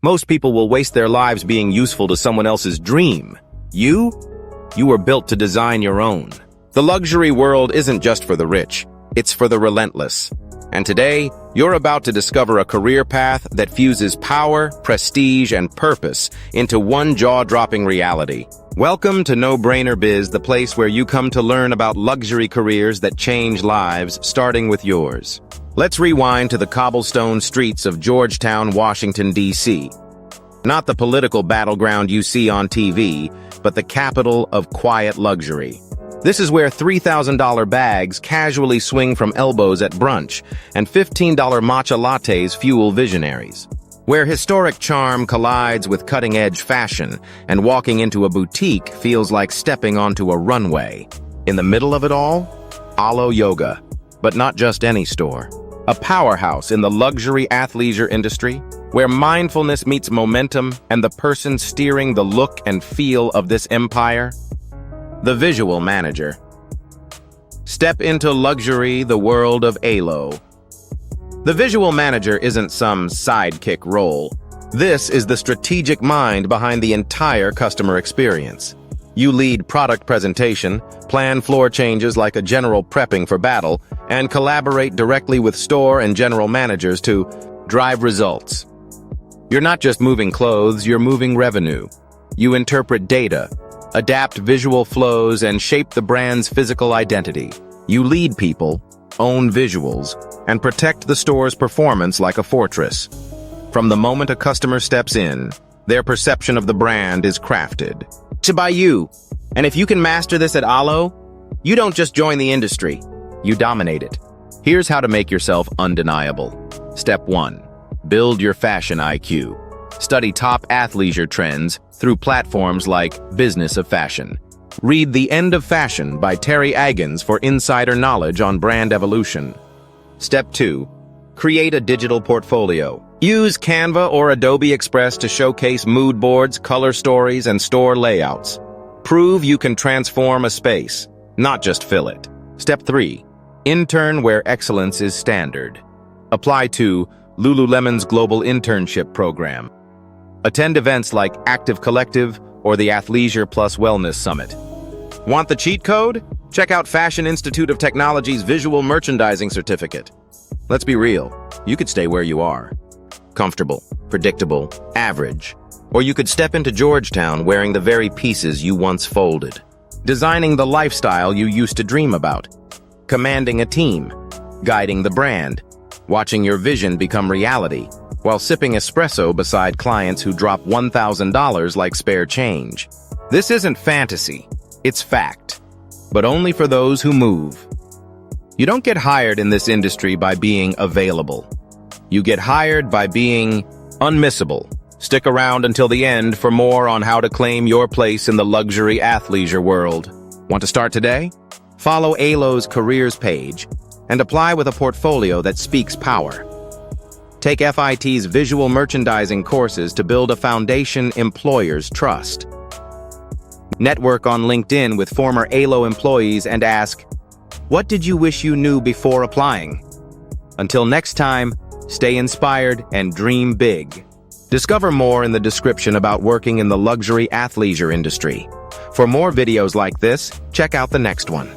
Most people will waste their lives being useful to someone else's dream. You were built to design your own. The luxury world isn't just for the rich, it's for the relentless. And today, you're about to discover a career path that fuses power, prestige, and purpose into one jaw-dropping reality. Welcome to No Brainer Biz, the place where you come to learn about luxury careers that change lives, starting with yours. Let's rewind to the cobblestone streets of Georgetown, Washington, D.C. Not the political battleground you see on TV, but the capital of quiet luxury. This is where $3,000 bags casually swing from elbows at brunch, and $15 matcha lattes fuel visionaries. Where historic charm collides with cutting-edge fashion, and walking into a boutique feels like stepping onto a runway. In the middle of it all, Alo Yoga. But not just any store. A powerhouse in the luxury athleisure industry, where mindfulness meets momentum and the person steering the look and feel of this empire. The visual manager. Step into luxury, the world of Alo. The visual manager isn't some sidekick role. This is the strategic mind behind the entire customer experience. You lead product presentation, plan floor changes like a general prepping for battle, and collaborate directly with store and general managers to drive results. You're not just moving clothes, you're moving revenue. You interpret data, adapt visual flows, and shape the brand's physical identity. You lead people, own visuals, and protect the store's performance like a fortress. From the moment a customer steps in, their perception of the brand is crafted. To buy you. And if you can master this at Alo, you don't just join the industry, you dominate it. Here's how to make yourself undeniable. Step 1. Build your fashion IQ. Study top athleisure trends through platforms like Business of Fashion. Read The End of Fashion by Terry Agons for insider knowledge on brand evolution. Step 2. Create a digital portfolio. Use Canva or Adobe Express to showcase mood boards, color stories, and store layouts. Prove you can transform a space, not just fill it. Step 3. Intern where excellence is standard. Apply to Lululemon's Global Internship Program. Attend events like Active Collective or the Athleisure Plus Wellness Summit. Want the cheat code? Check out Fashion Institute of Technology's Visual Merchandising Certificate. Let's be real, you could stay where you are. Comfortable, predictable, average. Or you could step into Georgetown wearing the very pieces you once folded. Designing the lifestyle you used to dream about. Commanding a team. Guiding the brand. Watching your vision become reality, while sipping espresso beside clients who drop $1,000 like spare change. This isn't fantasy, it's fact. But only for those who move. You don't get hired in this industry by being available. You get hired by being unmissable. Stick around until the end for more on how to claim your place in the luxury athleisure world. Want to start today? Follow Alo's careers page and apply with a portfolio that speaks power. Take FIT's visual merchandising courses to build a foundation employers trust. Network on LinkedIn with former Alo employees and ask, what did you wish you knew before applying? Until next time, stay inspired and dream big. Discover more in the description about working in the luxury athleisure industry. For more videos like this, check out the next one.